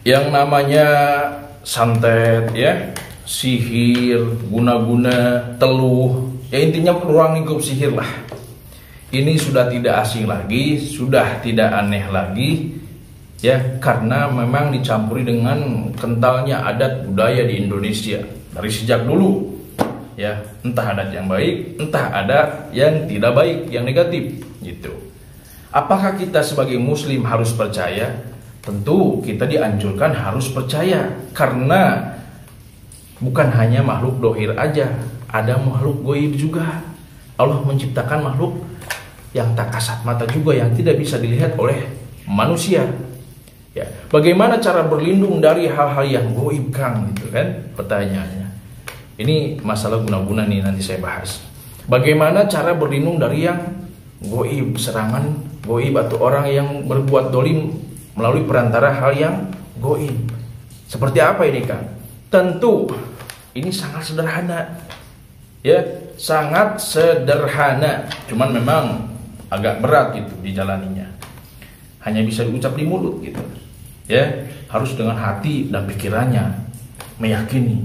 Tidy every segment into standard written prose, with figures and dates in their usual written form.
Yang namanya santet ya, sihir, guna-guna, teluh, ya intinya ruang lingkup sihir lah. Ini sudah tidak asing lagi, sudah tidak aneh lagi ya, karena memang dicampuri dengan kentalnya adat budaya di Indonesia dari sejak dulu ya, entah adat yang baik, entah adat yang tidak baik, yang negatif gitu. Apakah kita sebagai muslim harus percaya? Tentu kita dianjurkan harus percaya, karena bukan hanya makhluk dohir aja, ada makhluk goib juga. Allah menciptakan makhluk yang tak kasat mata juga, yang tidak bisa dilihat oleh manusia ya. Bagaimana cara berlindung dari hal-hal yang goib, Kang? Gitu kan pertanyaannya. Ini masalah guna-guna nih, nanti saya bahas. Bagaimana cara berlindung dari yang goib, serangan goib atau orang yang berbuat dolim melalui perantara hal yang goib. Seperti apa ini, Kang? Tentu ini sangat sederhana ya, sangat sederhana, cuman memang agak berat gitu dijalaninya. Hanya bisa diucap di mulut gitu ya, harus dengan hati dan pikirannya meyakini.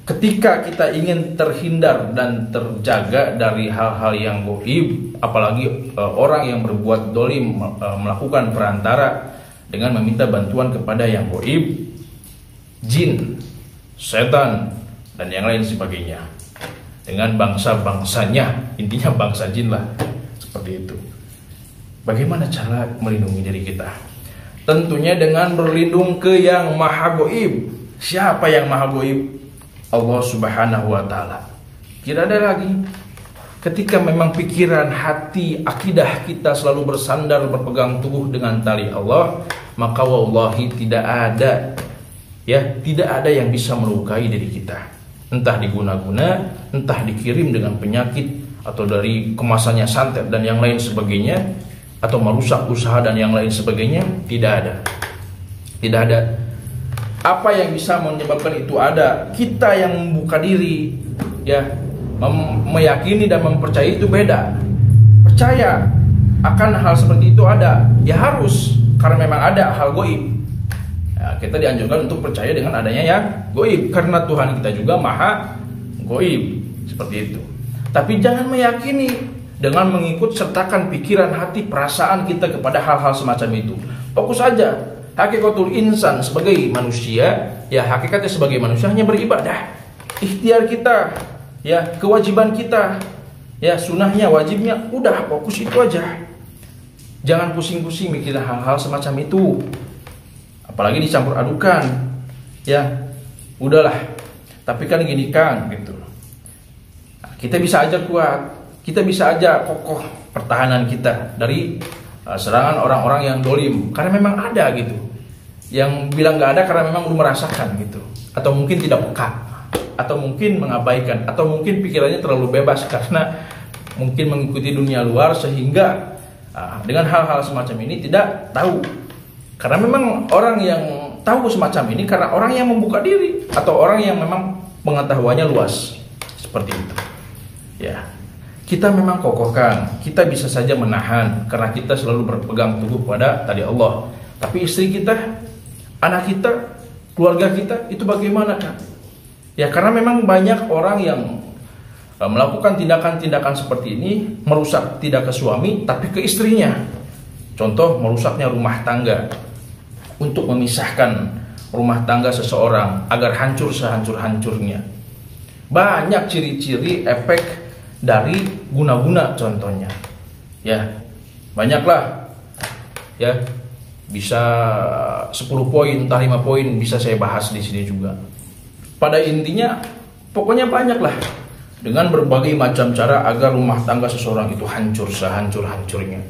Ketika kita ingin terhindar dan terjaga dari hal-hal yang goib, apalagi orang yang berbuat dolim melakukan perantara dengan meminta bantuan kepada yang goib, jin, setan, dan yang lain sebagainya, dengan bangsa-bangsanya, intinya bangsa jin lah, seperti itu. Bagaimana cara melindungi diri kita? Tentunya dengan berlindung ke yang maha goib. Siapa yang maha goib? Allah Subhanahu wa Ta'ala. Tidak ada lagi. Ketika memang pikiran, hati, akidah kita selalu bersandar, berpegang teguh dengan tali Allah, maka wallahi tidak ada ya, tidak ada yang bisa melukai diri kita. Entah diguna-guna, entah dikirim dengan penyakit, atau dari kemasannya santet dan yang lain sebagainya, atau merusak usaha dan yang lain sebagainya. Tidak ada. Tidak ada. Apa yang bisa menyebabkan itu ada? Kita yang membuka diri ya, meyakini dan mempercayai itu beda. Percaya akan hal seperti itu ada, ya harus, karena memang ada hal goib ya, kita dianjurkan untuk percaya dengan adanya yang goib, karena Tuhan kita juga maha goib, seperti itu. Tapi jangan meyakini dengan mengikut sertakan pikiran, hati, perasaan kita kepada hal-hal semacam itu. Fokus saja. Hakikatul insan sebagai manusia ya, hakikatnya sebagai manusia hanya beribadah. Ikhtiar kita ya, kewajiban kita ya, sunahnya, wajibnya, udah fokus itu aja. Jangan pusing-pusing mikirin hal-hal semacam itu, apalagi dicampur adukan ya. Udahlah. Tapi kan gini, Kang, gitu, kita bisa aja kuat, kita bisa aja kokoh pertahanan kita dari serangan orang-orang yang dolim, karena memang ada gitu. Yang bilang nggak ada karena memang belum merasakan gitu, atau mungkin tidak peka, atau mungkin mengabaikan, atau mungkin pikirannya terlalu bebas karena mungkin mengikuti dunia luar, sehingga dengan hal-hal semacam ini tidak tahu. Karena memang orang yang tahu semacam ini karena orang yang membuka diri, atau orang yang memang pengetahuannya luas, seperti itu ya. Kita memang kokohkan, kita bisa saja menahan karena kita selalu berpegang teguh pada tali Allah. Tapi istri kita, anak kita, keluarga kita, itu bagaimana, kan? Ya karena memang banyak orang yang melakukan tindakan-tindakan seperti ini, merusak tidak ke suami tapi ke istrinya. Contoh, merusaknya rumah tangga, untuk memisahkan rumah tangga seseorang agar hancur sehancur-hancurnya. Banyak ciri-ciri efek dari guna-guna, contohnya ya, banyaklah ya, bisa 10 poin, entah 5 poin bisa saya bahas di sini juga. Pada intinya pokoknya banyaklah, dengan berbagai macam cara agar rumah tangga seseorang itu hancur sehancur-hancurnya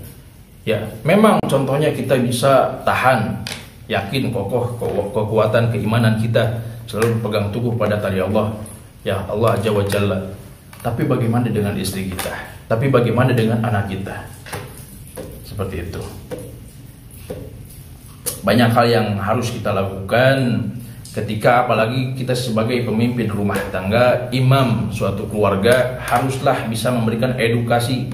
ya. Memang contohnya kita bisa tahan, yakin, kokoh, kekuatan keimanan kita selalu berpegang teguh pada tali Allah ya, Allah Azza wa Jalla. Tapi bagaimana dengan istri kita? Tapi bagaimana dengan anak kita? Seperti itu. Banyak hal yang harus kita lakukan ketika, apalagi kita sebagai pemimpin rumah tangga, imam suatu keluarga, haruslah bisa memberikan edukasi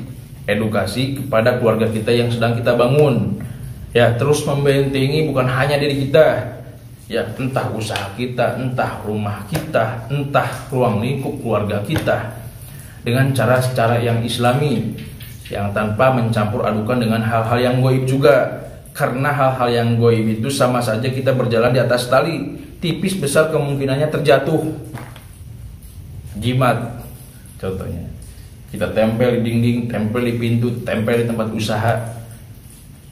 kepada keluarga kita yang sedang kita bangun. Ya, terus membentengi bukan hanya diri kita, ya, entah usaha kita, entah rumah kita, entah ruang lingkup keluarga kita, dengan cara-cara yang islami, yang tanpa mencampur adukan dengan hal-hal yang goib juga. Karena hal-hal yang goib itu sama saja kita berjalan di atas tali, tipis besar kemungkinannya terjatuh. Jimat contohnya, kita tempel di dinding, tempel di pintu, tempel di tempat usaha,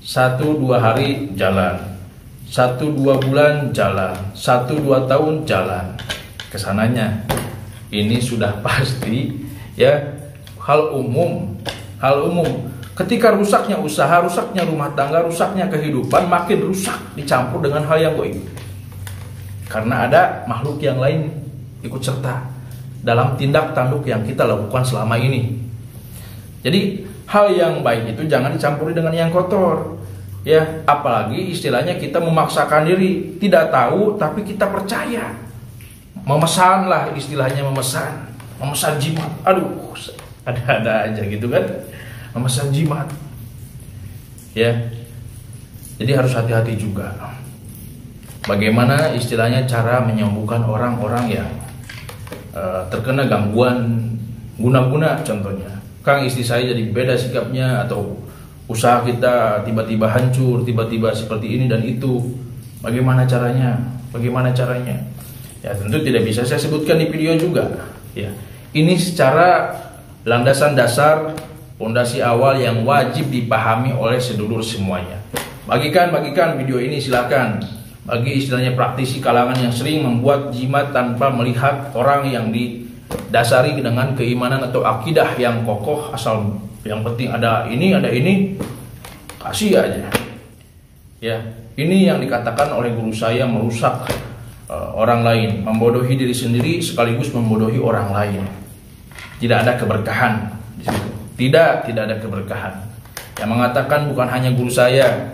1-2 hari jalan, 1-2 bulan jalan, 1-2 tahun jalan, kesananya ini sudah pasti ya, hal umum. Ketika rusaknya usaha, rusaknya rumah tangga, rusaknya kehidupan, makin rusak dicampur dengan hal yang goib, karena ada makhluk yang lain ikut serta dalam tindak tanduk yang kita lakukan selama ini. Jadi hal yang baik itu jangan dicampuri dengan yang kotor, ya. Apalagi istilahnya kita memaksakan diri, tidak tahu tapi kita percaya, memesan lah istilahnya, memesan jimat. Aduh, ada aja gitu kan, memesan jimat, ya. Jadi harus hati-hati juga. Bagaimana istilahnya cara menyembuhkan orang-orang yang terkena gangguan guna-guna, contohnya, Kang, istri saya jadi beda sikapnya, atau usaha kita tiba-tiba hancur, tiba-tiba seperti ini dan itu. Bagaimana caranya? Ya, tentu tidak bisa saya sebutkan di video juga, ya. Ini secara landasan dasar, pondasi awal yang wajib dipahami oleh sedulur semuanya. Bagikan video ini, silakan. Bagi istilahnya praktisi kalangan yang sering membuat jimat tanpa melihat orang yang didasari dengan keimanan atau akidah yang kokoh, asal yang penting ada ini, kasih aja. Ya, ini yang dikatakan oleh guru saya merusak orang lain, membodohi diri sendiri sekaligus membodohi orang lain. Tidak ada keberkahan di situ. Tidak ada keberkahan. Yang mengatakan bukan hanya guru saya.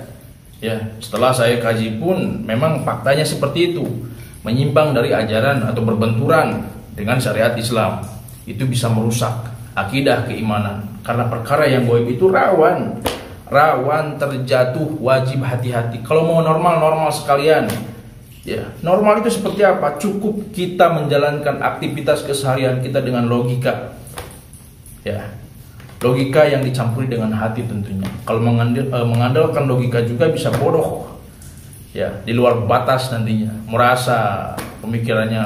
Ya, setelah saya kaji pun memang faktanya seperti itu. Menyimpang dari ajaran atau berbenturan dengan syariat Islam, itu bisa merusak akidah, keimanan. Karena perkara yang goib itu rawan terjatuh, wajib hati-hati. Kalau mau normal sekalian. Ya, normal itu seperti apa? Cukup kita menjalankan aktivitas keseharian kita dengan logika. Ya, logika yang dicampuri dengan hati tentunya. Kalau mengandalkan logika juga bisa bodoh, ya, di luar batas nantinya, merasa pemikirannya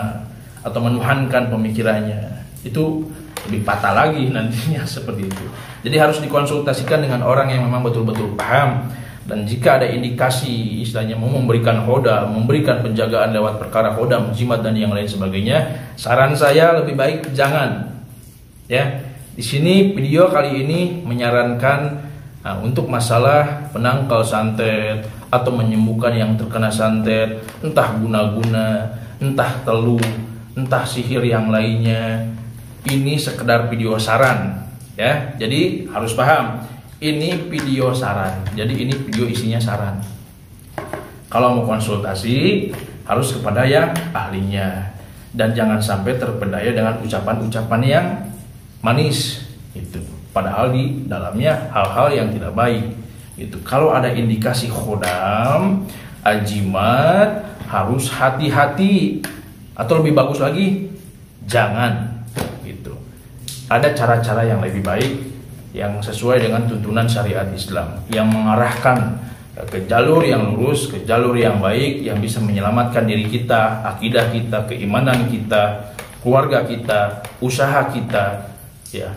atau menuhankan pemikirannya, itu lebih patah lagi nantinya seperti itu. Jadi harus dikonsultasikan dengan orang yang memang betul-betul paham. Dan jika ada indikasi istilahnya mau memberikan hoda, memberikan penjagaan lewat perkara hoda, jimat dan yang lain sebagainya, saran saya lebih baik jangan, ya. Di sini video kali ini menyarankan untuk masalah penangkal santet atau menyembuhkan yang terkena santet, entah guna-guna, entah teluh, entah sihir yang lainnya. Ini sekedar video saran, ya. Jadi harus paham, ini video saran. Jadi ini video isinya saran. Kalau mau konsultasi harus kepada yang ahlinya, dan jangan sampai terpedaya dengan ucapan-ucapan yang manis itu, padahal di dalamnya hal-hal yang tidak baik itu. Kalau ada indikasi khodam, ajimat, harus hati-hati, atau lebih bagus lagi jangan gitu. Ada cara-cara yang lebih baik yang sesuai dengan tuntunan syariat Islam, yang mengarahkan ke jalur yang lurus, ke jalur yang baik, yang bisa menyelamatkan diri kita, akidah kita, keimanan kita, keluarga kita, usaha kita, ya,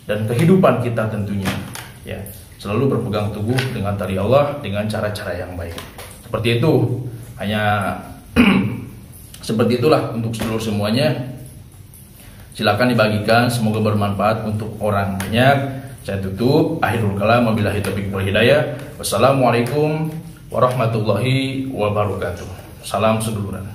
dan kehidupan kita tentunya, ya. Selalu berpegang teguh dengan tali Allah dengan cara-cara yang baik. Seperti itu, hanya seperti itulah untuk seluruh semuanya. Silakan dibagikan, semoga bermanfaat untuk orang banyak. Saya tutup, akhirul kalam, wabillahi taufiq wal hidayah. Wassalamualaikum warahmatullahi wabarakatuh. Salam seduluran.